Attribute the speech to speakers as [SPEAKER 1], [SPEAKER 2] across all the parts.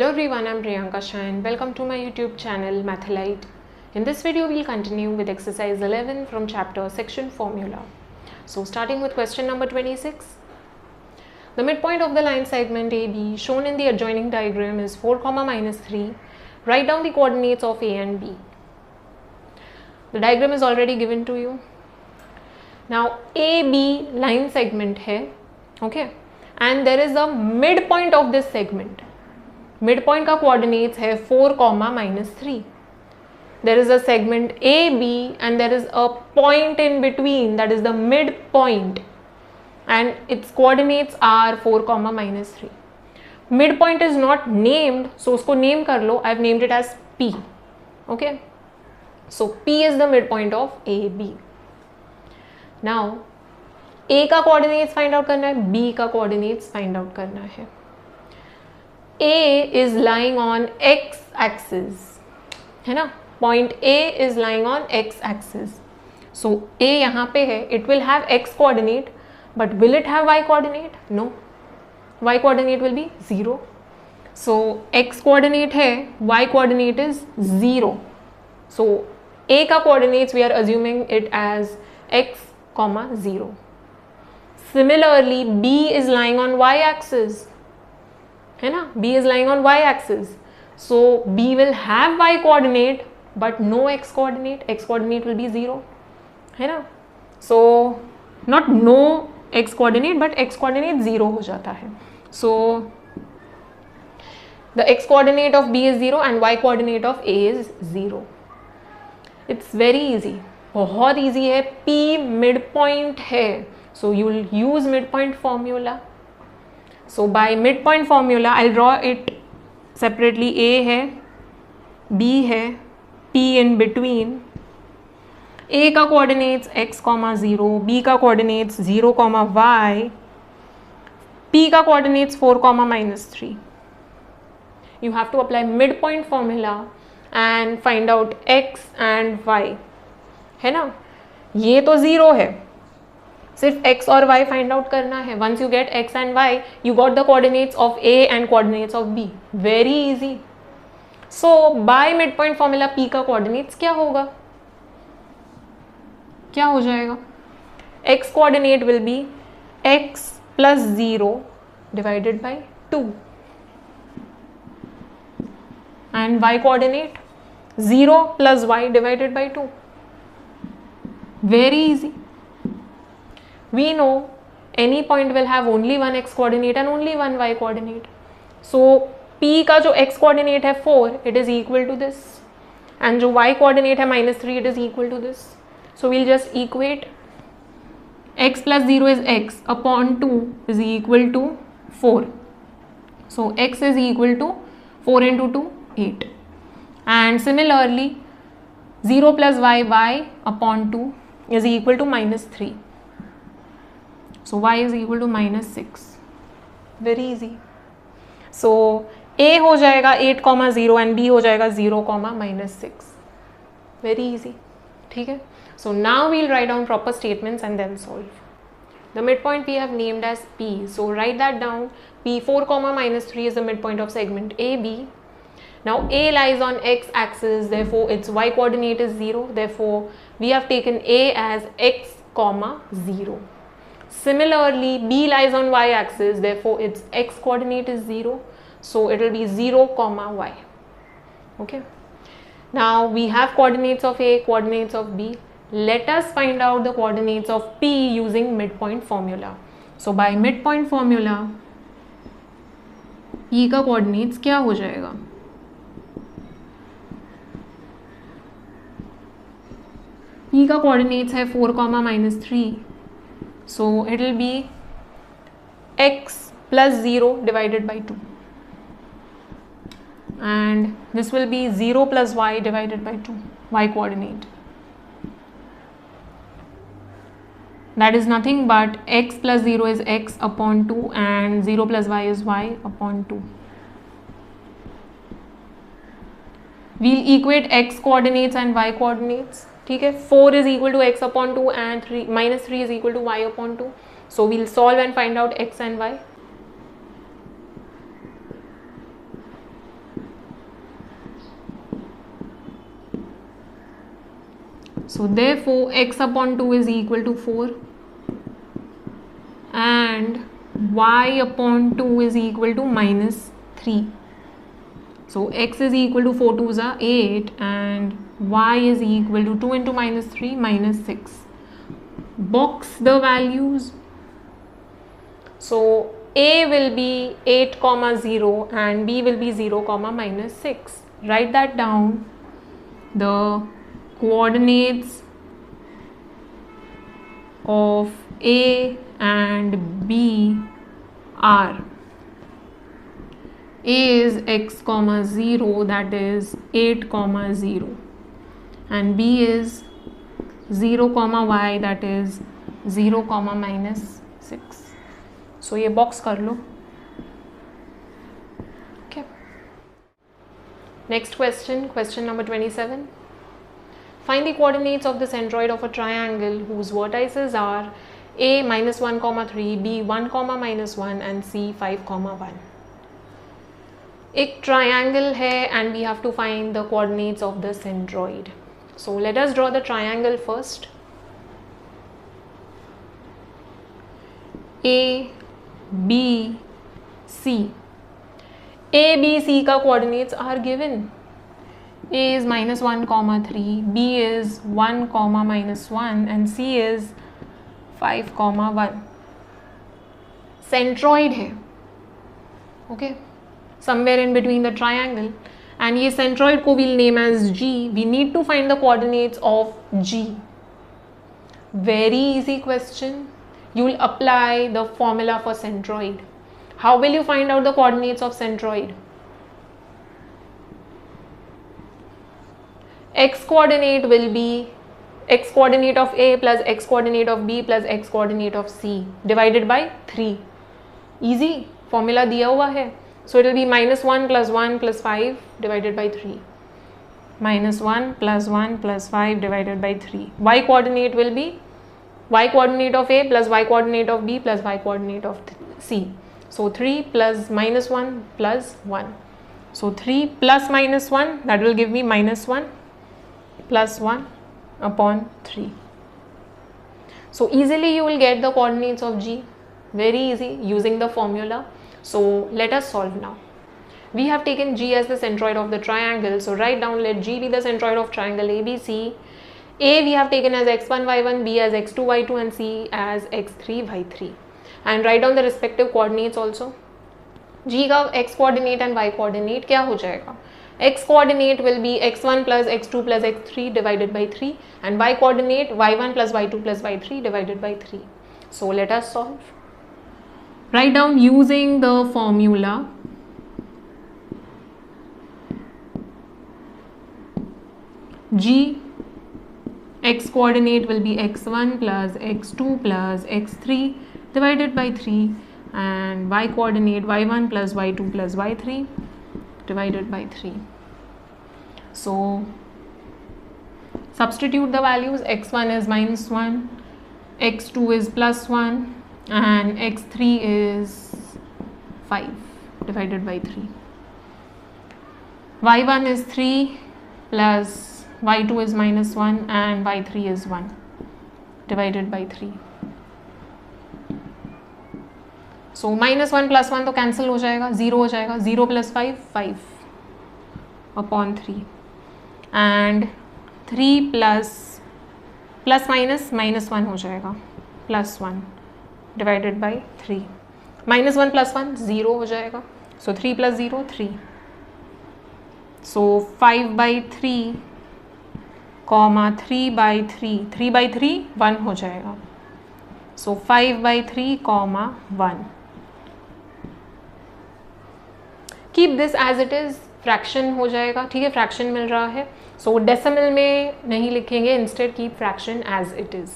[SPEAKER 1] Hello everyone, I'm Priyanka Shah and welcome to my YouTube channel Mathalite. In this video, we'll continue with exercise 11 from chapter section formula. So starting with question number 26. The midpoint of the line segment AB shown in the adjoining diagram is 4, -3. Write down the coordinates of A and B. The diagram is already given to you. Now AB line segment है, okay, and there is a midpoint of this segment. Midpoint का coordinates है 4, -3. There is a segment AB and there is a point in between, that is the midpoint, and its coordinates are 4, -3. Midpoint is not named, so उसको name कर लो. I've named it as P. Okay, so P is the midpoint of AB. Now A का coordinates find out करना है, B का coordinates find out करना है. A is lying on x axis, है ना. Point A is lying on x axis. So A यहाँ पे है, it will have x coordinate, but will it have y coordinate? No. Y coordinate will be 0. So x coordinate है, y coordinate is 0. So A का coordinates we are assuming it as x, 0. Similarly, B is lying on y axis, है ना. B is lying on y axis, so B will have y coordinate but no x coordinate. X coordinate will be 0, है ना. So not no x coordinate but x coordinate 0 हो जाता है. So the x coordinate of B is 0 and y coordinate of A is 0. It's very easy, बहुत easy है. P midpoint है, so you will use midpoint formula. So by midpoint formula I'll draw it separately. A है, B है, P in between. A का coordinates x, 0, B का coordinates 0, y, P का coordinates 4, -3. You have to apply midpoint formula and find out x and y, है ना. ये तो 0 है, सिर्फ x और y फाइंड आउट करना है. Once you get x and y, you got the coordinates of A and coordinates of B. Very easy. So by mid point formula P का कोऑर्डिनेट्स क्या होगा, क्या हो जाएगा? x coordinate will be x + 0 divided by 2 and y coordinate 0 + y divided by 2. Very easy. We know any point will have only one x coordinate and only one y coordinate. So P का जो x coordinate है 4, it is equal to this, and जो y coordinate है -3, it is equal to this. So we'll just equate x + 0 is x upon 2 is equal to 4. So x is equal to 4 into 2, 8. And similarly 0 + y upon 2 is equal to -3. So y is equal to -6. Very easy. So A हो जाएगा 8, 0 and B हो जाएगा 0, -6. Very easy. ठीक है. So now we'll write down proper statements and then solve. The midpoint we have named as P. So write that down. P 4, -3 is the midpoint of segment AB. Now A lies on x axis, therefore its y coordinate is 0. Therefore we have taken A as x, 0. Similarly, B lies on y axis, therefore its x coordinate is 0, so it will be 0, y. Okay. Now we have coordinates of A, coordinates of B. Let us find out the coordinates of P using midpoint formula. So by midpoint formula, P का coordinates क्या हो जाएगा? P का coordinates है 4, -3. So it will be x + 0 divided by 2, and this will be 0 + y divided by 2, y coordinate. That is nothing but x + 0 is x upon 2 and 0 + y is y upon 2. We'll equate x coordinates and y coordinates. ठीक है. 4 is equal to x upon 2 and -3 is equal to y upon 2. So we'll solve and find out x and y. So therefore x upon 2 is equal to 4 and y upon 2 is equal to minus 3. So x is equal to 4 2s are 8 and y is equal to 2 into minus 3 minus 6. Box the values. So a will be 8 comma 0 and b will be 0 comma minus 6. Write that down. The coordinates of a and b are: a is x comma 0, that is 8 comma 0, and b is 0 comma y, that is 0 comma minus 6. So ये box कर लो. Okay. Next question, question number 27. Find the coordinates of the centroid of a triangle whose vertices are a minus 1 comma 3, b 1 comma minus 1 and c 5 comma 1. एक triangle है and we have to find the coordinates of the centroid. So let us draw the triangle first. A, B, C. A, B, C का coordinates are given. A is minus 1 comma 3, B is 1 comma minus 1 and C is 5 comma 1. Centroid है, okay, somewhere in between the triangle, and ये centroid को we'll name as G. We need to find the coordinates of G. Very easy question. You will apply the formula for centroid. How will you find out the coordinates of centroid? X coordinate will be x coordinate of A plus x coordinate of B plus x coordinate of C divided by 3. Easy, formula दिया हुआ है. So it will be minus 1 plus 1 plus 5 divided by 3. Minus 1 plus 1 plus 5 divided by 3. Y coordinate will be y coordinate of A plus y coordinate of B plus y coordinate of C. So 3 plus minus 1 plus 1. So 3 plus minus 1, that will give me minus 1 plus 1 upon 3. So easily you will get the coordinates of G. Very easy using the formula. So let us solve now. We have taken G as the centroid of the triangle. So write down, let G be the centroid of triangle ABC. A we have taken as x1 y1, B as x2 y2 and C as x3 y3. And write down the respective coordinates also. G का x coordinate and y coordinate क्या हो जाएगा? X coordinate will be x1 plus x2 plus x3 divided by 3 and y coordinate y1 plus y2 plus y3 divided by 3. So let us solve. Write down using the formula. G x coordinate will be x1 plus x2 plus x3 divided by 3 and y coordinate y1 plus y2 plus y3 divided by 3. So substitute the values. x1 is minus 1, x2 is plus 1 and x3 is 5 divided by 3. y1 is 3 plus y2 is minus 1 and y3 is 1 divided by 3. So minus 1 plus 1 तो cancel हो जाएगा, 0 हो जाएगा, 0 plus 5 5 upon 3 and 3 plus minus minus 1 हो जाएगा, plus 1 divided by 3. Minus 1 plus 1 0 हो जाएगा. So 3 plus 0 3. So 5 by 3 comma 3 by 3, 3 by 3 1 हो जाएगा. So 5 by 3 comma 1. Keep this as it is. Fraction हो जाएगा, ठीक है, फ्रैक्शन मिल रहा है. सो डेसिमल में नहीं लिखेंगे, instead keep fraction as it is.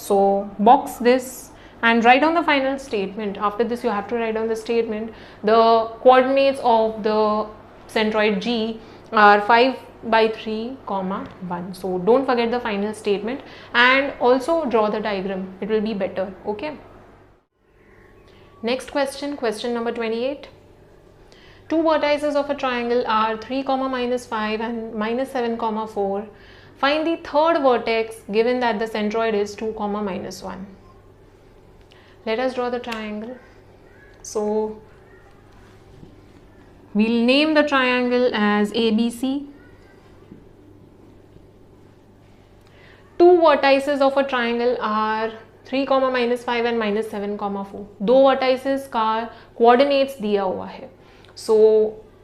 [SPEAKER 1] So box this and write down the final statement. After this you have to write down the statement. The coordinates of the centroid G are 5 by 3 comma 1. So don't forget the final statement and also draw the diagram, it will be better. Okay, next question, question number 28. Two vertices of a triangle are 3 comma minus 5 and minus 7 comma 4. Find the third vertex given that the centroid is 2, -1. Let us draw the triangle. So we'll name the triangle as ABC. Two vertices of a triangle are 3, -5 and -7, 4. दो vertices का coordinates दिया हुआ है. So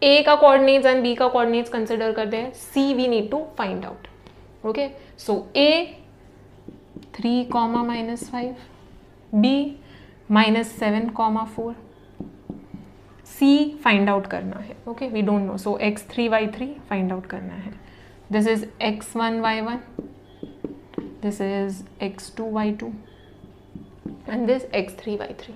[SPEAKER 1] A का coordinates and B का coordinates consider करते हैं. C we need to find out. Okay. So A 3, -5. B -7, 4. C find out करना है. Okay. We don't know. So x3, y3 find out करना है. This is x1, y1. This is x2, y2. And this x3, y3.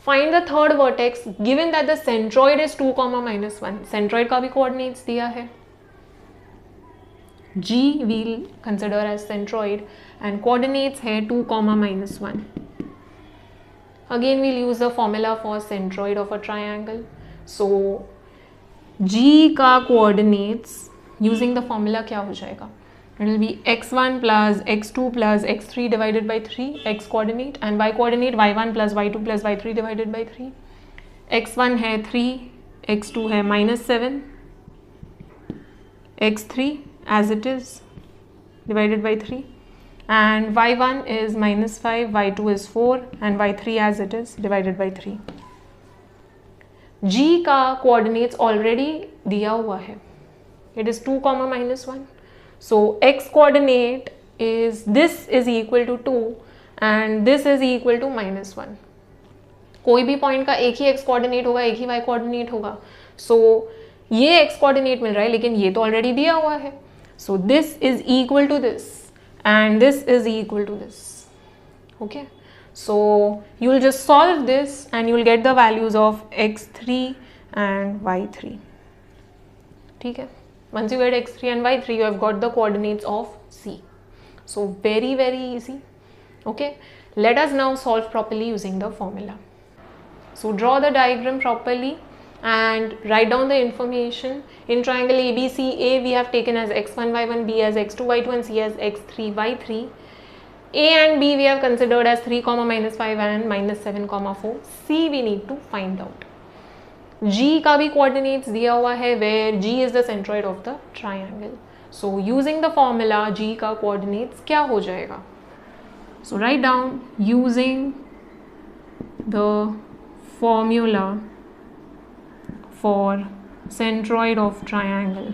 [SPEAKER 1] Find the third vertex given that the centroid is 2, -1. Centroid का भी coordinates दिया है. G we'll consider as centroid and coordinates है 2, -1. Again we'll use the formula for centroid of a triangle. So G का coordinates using the formula क्या हो जाएगा? It will be x1 plus x2 plus x3 divided by 3, x coordinate, and y coordinate y1 plus y2 plus y3 divided by 3. x1 है 3, x2 है -7, x3 as it is divided by 3, and y1 is -5, y2 is 4, and y3 as it is divided by 3. G का coordinates already दिया हुआ है. It is 2, -1. So x coordinate is this is equal to 2 and this is equal to -1. कोई भी point का एक ही x coordinate होगा, एक ही y कोऑर्डिनेट होगा. So ये x कोऑर्डिनेट मिल रहा है लेकिन ये तो ऑलरेडी दिया हुआ है. So this is equal to this and this is equal to this. Okay. So you will just solve this and you will get the values of x3 and y3. ठीक है. Once you get x3 and y3, you have got the coordinates of C. So very, very easy. Okay. Let us now solve properly using the formula. So draw the diagram properly and write down the information. In triangle ABC, A we have taken as x1, y1, B as x2, y2 and C as x3, y3. A and B we have considered as 3, -5 and -7, 4. C we need to find out. G का भी coordinates दिया हुआ है where G is the centroid of the triangle. So using the formula G का coordinates क्या हो जाएगा? So write down using the formula for centroid of triangle.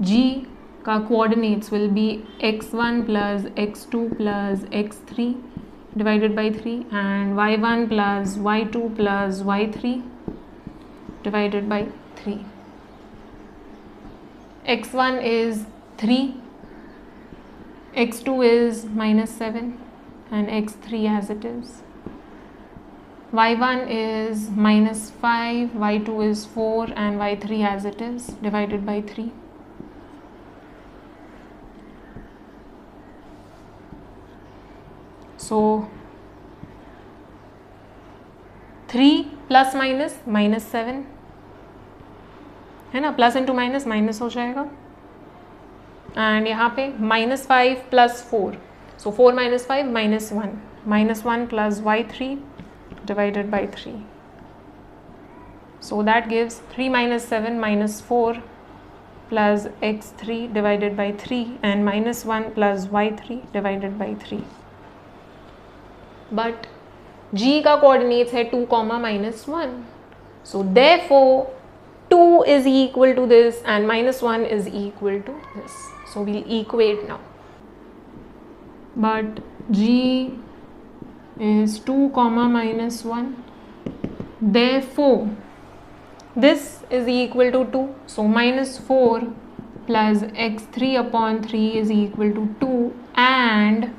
[SPEAKER 1] G का coordinates will be x1 plus x2 plus x3 divided by 3 and y1 plus y2 plus y3 divided by 3. x1 is 3, x2 is -7 and x3 as it is. y1 is -5, y2 is 4 and y3 as it is divided by 3. So 3 plus minus -7 है ना, plus into minus minus हो जाएगा and यहाँ पे -5 plus 4, so 4 - 5 -1, -1 plus y3 divided by 3. So that gives 3 - 7 - 4 plus x3 divided by 3 and -1 plus y3 divided by 3. But G का coordinates है 2, -1. So therefore 2 is equal to this and -1 is equal to this. So we'll equate now. But G is 2, -1. Therefore this is equal to 2. So -4 plus x3 upon 3 is equal to 2 and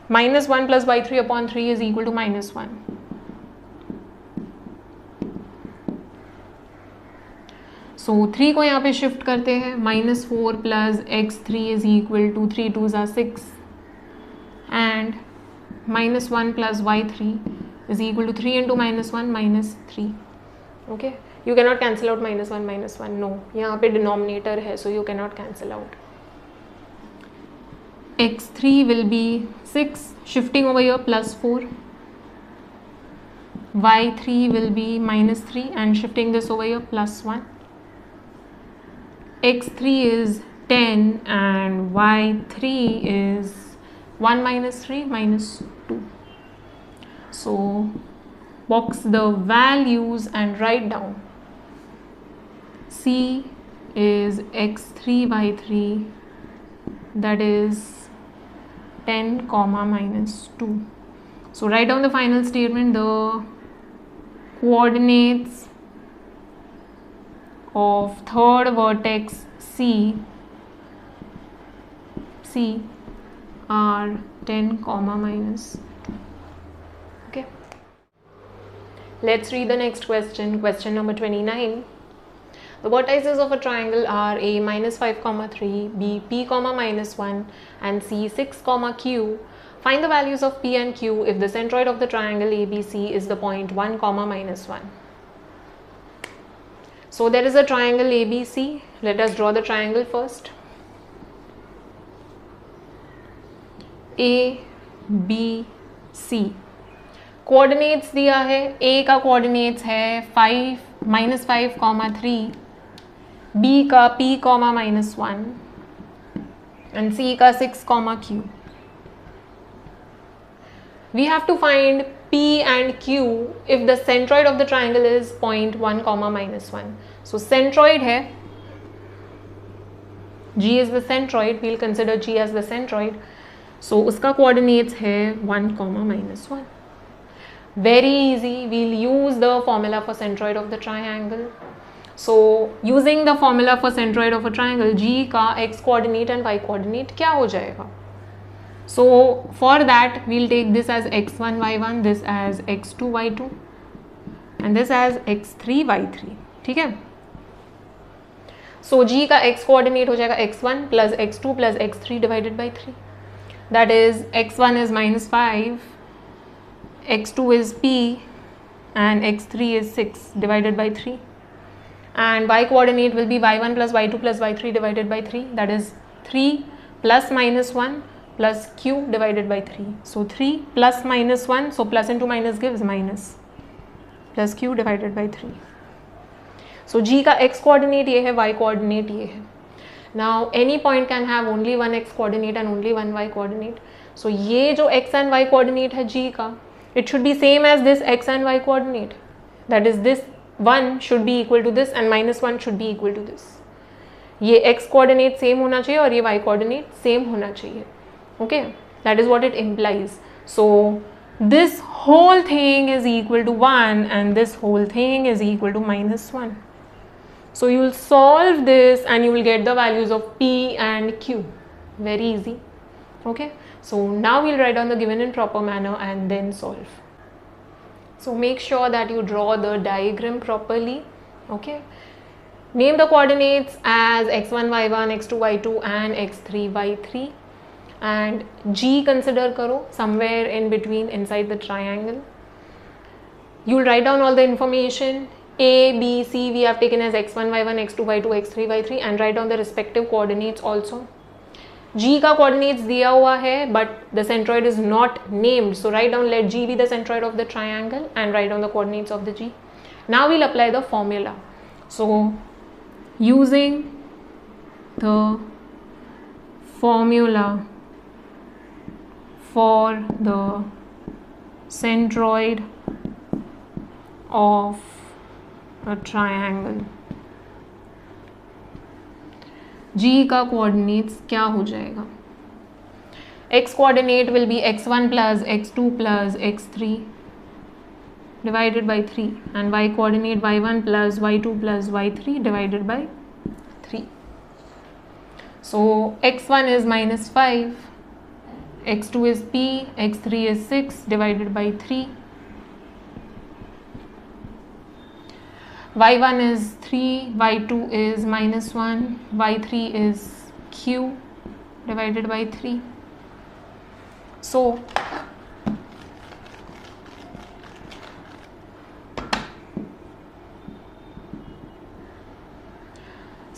[SPEAKER 1] -1 plus y3 upon 3 is equal to -1. So 3 को यहाँ पे shift करते हैं. -4 plus x3 is equal to 3 2s are 6 and -1 plus y3 is equal to 3 into minus 1 minus 3. Okay, you cannot cancel out minus 1, no, यहाँ पे denominator है, so you cannot cancel out. x3 will be 6, shifting over here plus 4. y3 will be minus 3 and shifting this over here plus 1. x3 is 10 and y3 is 1 minus 3 minus 2. So box the values and write down. C is x3 y3, that is 10 comma minus 2. So write down the final statement. The coordinates of third vertex C are 10 comma minus 2. Okay, let's read the next question. Question number 29. The vertices of a triangle are A minus 5 comma 3, B P comma minus 1 and C 6 comma Q. Find the values of P and Q if the centroid of the triangle ABC is the point 1 comma minus 1. So there is a triangle ABC. Let us draw the triangle first. A B C. Coordinates दिया है. A का coordinates है 5 minus 5 comma 3, B का P comma minus 1 and C का 6 comma Q. We have to find P and Q if the centroid of the triangle is point 1 comma minus 1. So centroid है, G is the centroid, we'll consider G as the centroid. So उसका coordinates है 1 comma minus 1. Very easy, we'll use the formula for centroid of the triangle. So using the formula for centroid of a triangle, G का x coordinate and y coordinate क्या हो जाएगा? So for that we'll take this as x1 y1, this as x2 y2 and this as x3 y3. ठीक है? So G का x coordinate हो जाएगा x1 plus x2 plus x3 divided by 3. That is x1 is minus 5, x2 is P and x3 is 6 divided by 3. And y coordinate will be y1 plus y2 plus y3 divided by 3. That is 3 plus minus 1 plus q divided by 3. So 3 plus minus 1, so plus into minus gives minus, plus q divided by 3. So G का x coordinate ये है, y coordinate ये है. Now any point can have only one x coordinate and only one y coordinate. So ये जो x and y coordinate है G का, it should be same as this x and y coordinate. That is this 1 should be equal to this and minus 1 should be equal to this. ये x coordinate same होना चाहिए और ये y coordinate same होना चाहिए. Okay, that is what it implies. So this whole thing is equal to 1 and this whole thing is equal to minus 1. So you will solve this and you will get the values of P and Q. Very easy. Okay, so now we'll write down the given in proper manner and then solve. So make sure that you draw the diagram properly. Okay, name the coordinates as x1 y1, x2 y2 and x3 y3 and G consider karo somewhere in between inside the triangle. You will write down all the information. A, B, C we have taken as x1, y1, x2, y2, x3, y3 and write down the respective coordinates also. G का coordinates दिया हुआ है but the centroid is not named. So write down let G be the centroid of the triangle and write down the coordinates of the G. Now we'll apply the formula. So using the formula for the centroid of a triangle, G का coordinates क्या हो जाएगा? X coordinate will be x1 plus x2 plus x3 divided by 3 and y coordinate y1 plus y2 plus y3 divided by 3. So x1 is minus 5, x2 is P, x3 is 6 divided by 3. y1 is 3, y2 is minus 1, y3 is q divided by 3. So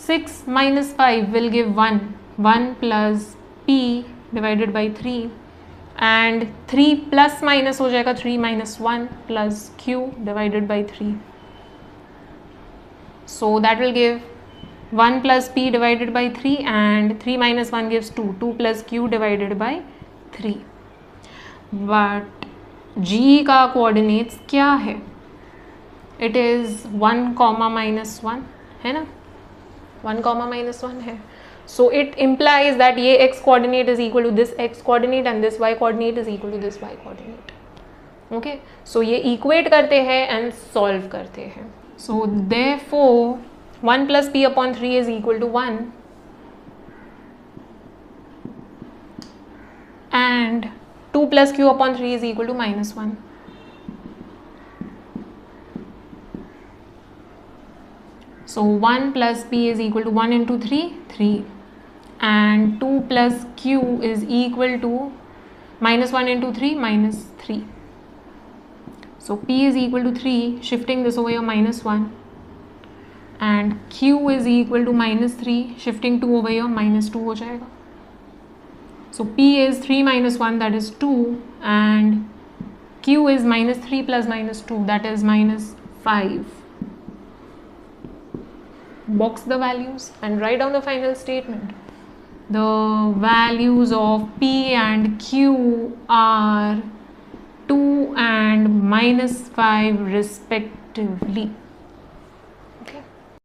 [SPEAKER 1] 6 minus 5 will give 1. 1 plus p divided by 3, and 3 plus minus हो जाएगा 3 minus 1 plus q divided by 3. So that will give 1 plus p divided by 3, and 3 minus 1 gives 2. 2 plus q divided by 3. But g का coordinates क्या है? It is 1 comma minus 1 है ना, 1 comma minus 1 है. So it implies that ये x coordinate is equal to this x coordinate and this y coordinate is equal to this y coordinate. Okay, so ये equate करते हैं and solve करते हैं. So therefore 1 plus p upon 3 is equal to 1, and 2 plus q upon 3 is equal to minus 1. So 1 plus p is equal to 1 into 3, 3, and 2 plus q is equal to minus 1 into 3, minus 3. So p is equal to 3, shifting this over here, minus 1, and q is equal to minus 3, shifting 2 over here, minus 2 हो जाएगा. So p is 3 minus 1, that is 2, and q is minus 3 plus minus 2, that is minus 5. Box the values and write down the final statement. The values of p and q are 2 and minus 5 respectively.